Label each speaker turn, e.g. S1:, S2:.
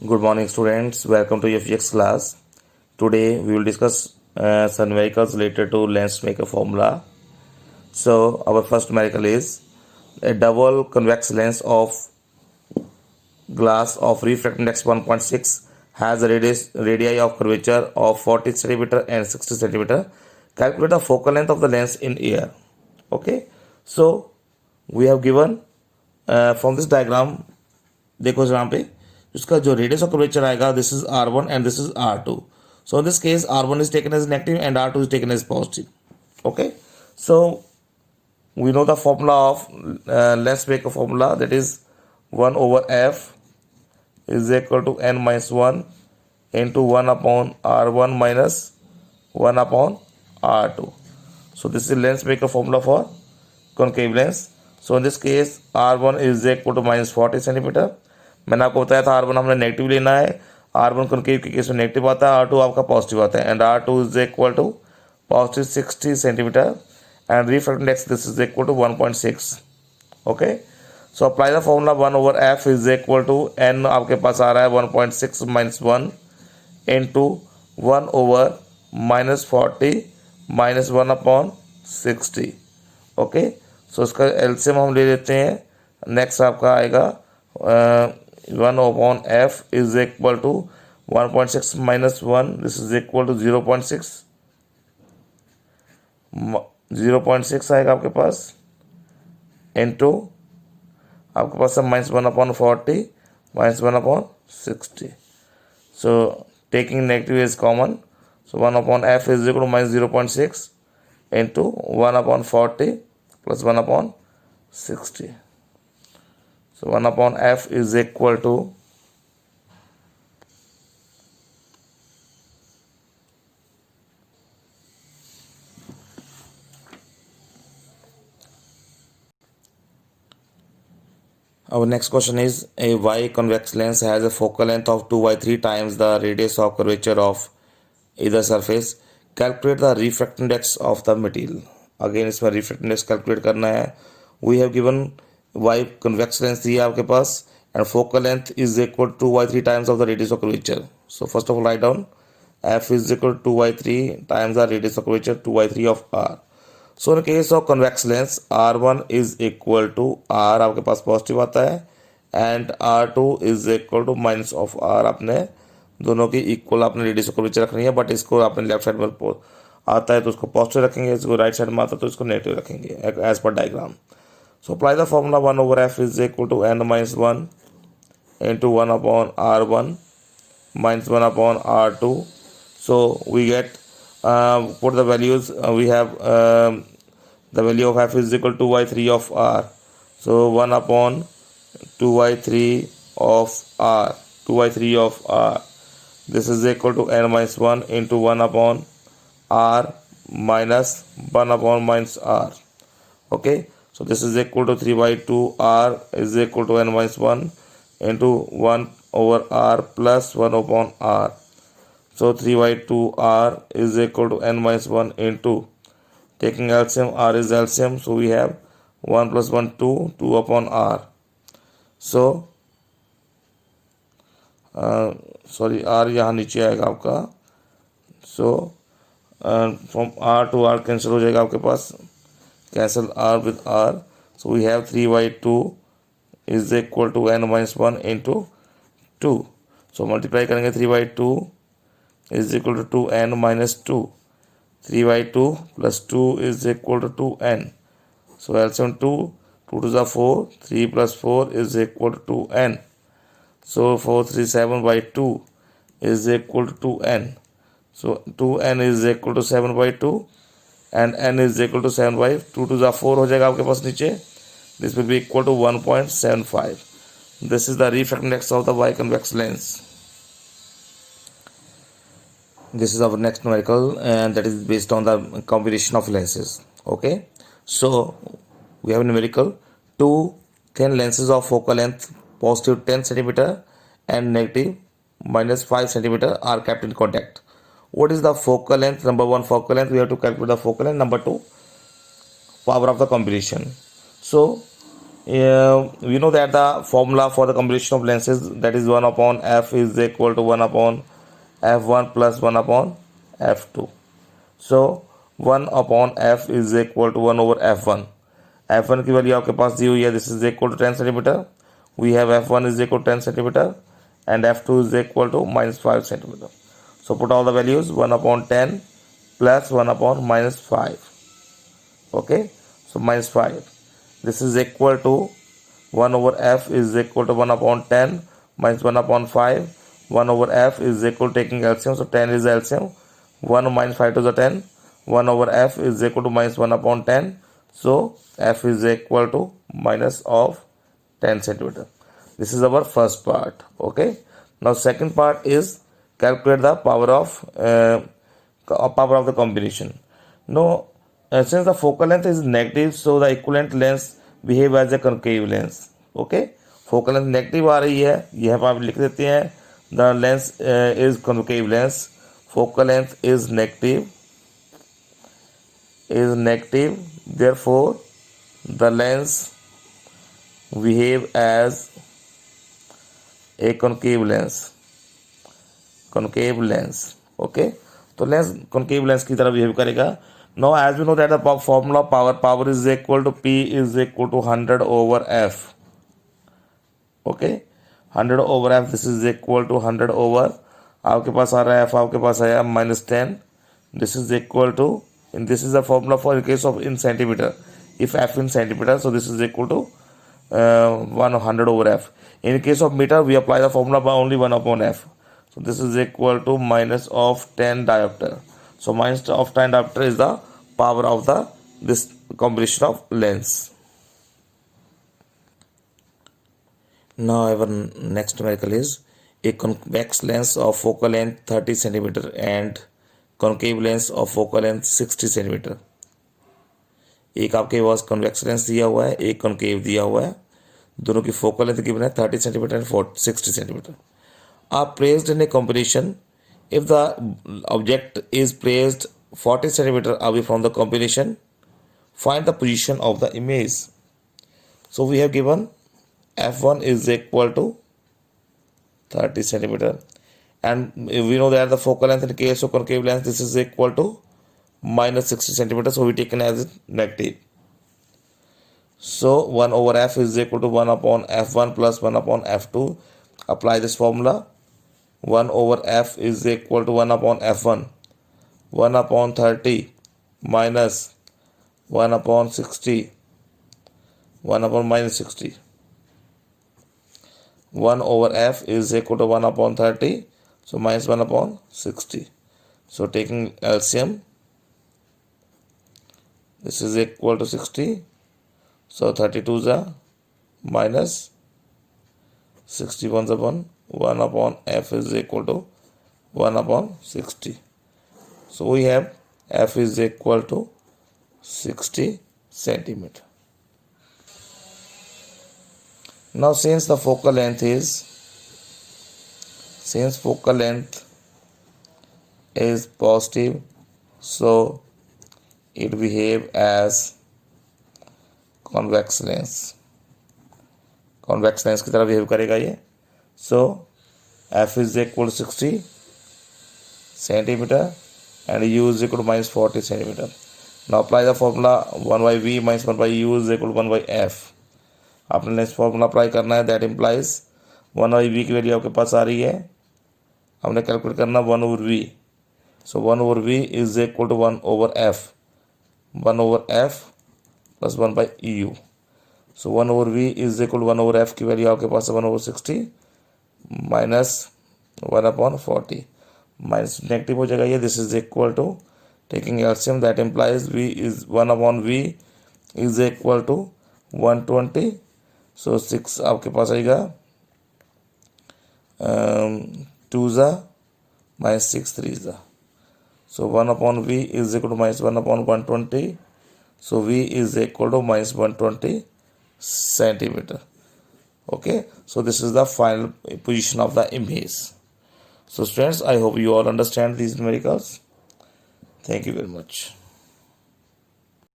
S1: Good morning, students. Welcome to your physics class. Today we will discuss some numericals related to lens maker formula. So our first numerical is a double convex lens of glass of refractive index 1.6 has a radii of curvature of 40 centimeter and 60 centimeter. Calculate the focal length of the lens in air. Okay. So we have given from this diagram. देखो यहाँ पे इसका जो radius of curvature आएगा this is R1 and this is R2. So in this case R1 is taken as negative and R2 is taken as positive. Okay, so we know the formula of let's make a formula, that is 1 over f is equal to n minus 1 into 1 upon R1 minus 1 upon R2. So this is lens maker formula for concave lens. So in this case R1 is equal to minus 40 centimeter. मैंने आपको बताया था R1 हमने negative लेना है. R1 concave के case में negative आता है, R2 आपका पॉजिटिव आता है, and R2 is equal to positive 60 centimetre and refractive index this is equal to 1.6. Okay, so apply the formula 1 over f is equal to n आपके पास आ रहा है 1.6 minus 1 into 1 over minus 40 minus 1 upon 60. Okay, so इसका LCM हम ले लेते हैं. नेक्स्ट आपका आएगा 1 upon f is equal to 1.6 minus 1, this is equal to 0.6. 0.6 आएगा आपके पास इंटू आपके पास minus 1 upon 40 minus 1 upon 60. So taking negative is common, so 1 upon f is equal to minus 0.6 into 1 upon 40 plus 1 upon 60. So 1 upon f is equal to our next question is a y convex lens has a focal length of 2 by 3 times the radius of curvature of either surface. Calculate the refractive index of the material. Again इसमें refractive index calculate करना है. We have given y convex lens दी है आपके पास and focal length is equal to 2 by 3 times of the radius of curvature. So first of all write down f is equal to 2 by 3 times the radius of curvature 2 by 3 of r. So in the case of convex lens r1 is equal to r आपके पास positive आता है and r2 is equal to minus of r. आपने दोनों की equal आपने radius of curvature रखनी है, but इसको आपने लेफ्ट साइड में आता है तो उसको पॉजिटिव रखेंगे, इसको राइट साइड में आता है तो इसको नेगेटिव रखेंगे as per diagram. So apply the formula 1 over f is equal to n minus 1 into 1 upon r1 minus 1 upon r2. So we get put the values, we have the value of f is equal to 2 by 3 of r. So 1 upon 2 by 3 of r, 2 by 3 of r. This is equal to n minus 1 into 1 upon r minus 1 upon minus r. Okay. So this is equal to 3 by 2 r is equal to n minus 1 into 1 over r plus 1 upon r. So 3 by 2 r is equal to n minus 1 into, taking LCM, r is LCM, so we have 1 plus 1 2 upon r. So sorry r यहाँ नीचे आएगा आपका. So from r to r cancel हो जाएगा आपके पास, cancel r with r. So we have 3 by 2 is equal to n minus 1 into 2. So multiply करेंगे 3 by 2 is equal to 2n minus 2. 3 by 2 plus 2 is equal to 2n. So LCM 2 to the 4, 3 plus 4 is equal to 2n. So 437 by 2 is equal to 2n. So 2n is equal to 7 by 2 and n is equal to 7 by 2 to the 4 हो जाएगा आपके पास नीचे. This will be equal to 1.75. This is the refractive index of the y convex lens. This is our next numerical and that is based on the combination of lenses. Okay, so we have a numerical 2 thin lenses of focal length positive 10 centimeter and negative minus 5 centimeter are kept in contact. What is the focal length? Number 1 focal length, we have to calculate the focal length. Number 2 power of the combination. So We know that the formula for the combination of lenses, that is 1 upon f is equal to 1 upon f1 plus 1 upon f2. So 1 upon f is equal to 1 over f1. f1 की value आपके पास दी हुई है, this is equal to 10 centimetre. We have f1 is equal to 10 centimeter and f2 is equal to minus 5 centimeter. So put all the values, 1 upon 10 plus 1 upon minus 5. Okay, so minus 5. This is equal to 1 over f is equal to 1 upon 10 minus 1 upon 5. 1 over f is equal to taking LCM, so 10 is LCM. 1 minus 5 to the 10. 1 over f is equal to minus 1 upon 10. So f is equal to minus of 10 centimeter. This is our first part. Okay. Now second part is calculate the power of the combination. Now since the focal length is negative, so the equivalent lens behave as a concave lens. Okay. Focal length negative आ रही है, यहाँ पर आप लिख देते हैं the lens is concave lens. Focal length is negative. Therefore the lens behave as a concave lens. Okay, तो lens concave lens की तरह बिहेव करेगा. Now as we know that the formula of power is equal to P is equal to 100 over F. Okay, 100 over F, this is equal to 100 over, आपके पास आ रहा है F, आपके पास आया -10. This is equal to, and this is the formula for in case of in centimeter. If F in centimeter, so this is equal to 100 over F. In case of meter, we apply the formula by only 1 upon F. So this is equal to minus of 10 diopter. So minus of 10 diopter is the power of this combination of lens. Now our next numerical is a convex lens of focal length 30 centimeter and concave lens of focal length 60 centimeter. एक आपके पास convex lens दिया हुआ है, एक concave दिया हुआ है, दोनों की फोकल लेंथ गिवन है 30 centimetre and 60 centimetre. Are placed in a combination. If the object is placed 40 centimetre away from the combination, find the position of the image. So we have given f1 is equal to 30 centimeter and we know that the focal length in case of concave lens, this is equal to minus 60 centimeter, so we taken as negative. So 1 over f is equal to 1 upon f1 plus 1 upon f2. Apply this formula. 1 over f is equal to 1 upon f1, 1 upon 30 minus 1 upon 60, 1 upon minus 60. 1 over f is equal to 1 upon 30, so minus 1 upon 60. So taking LCM, this is equal to 60. So 32 is a minus 61 upon 1 upon f is equal to 1 upon 60. So we have f is equal to 60 centimeter. Now since the focal length is positive, so it behave as convex lens. Convex lens की तरह behave करेगा ये. So f is equal to 60 centimeter and u is equal to minus 40 centimeter. Now apply the formula 1 by v minus 1 by u is equal to 1 by f. आपने next formula apply करना है. That implies 1 by V की value आपके पास आ रही है, हमने कैलकुलेट करना 1 over V. So 1 over V is equal to 1 over F, 1 over F plus 1 by E U. So 1 over V is equal to 1 over F की वैल्यू आपके पास है 1 over 60 minus 1 upon 40 minus negative हो जाएगा ये. This is equal to taking LCM, that implies V is 1 upon V is equal to 120. So 6 आपके पास आएगा 2 ज़ा माइनस 6 3 ज़ा. So 1 upon V is equal to minus 1 upon 120. So V is equal to minus 120 centimeter. Okay, so this is the final position of the image. So students, I hope you all understand these numericals. Thank you very much.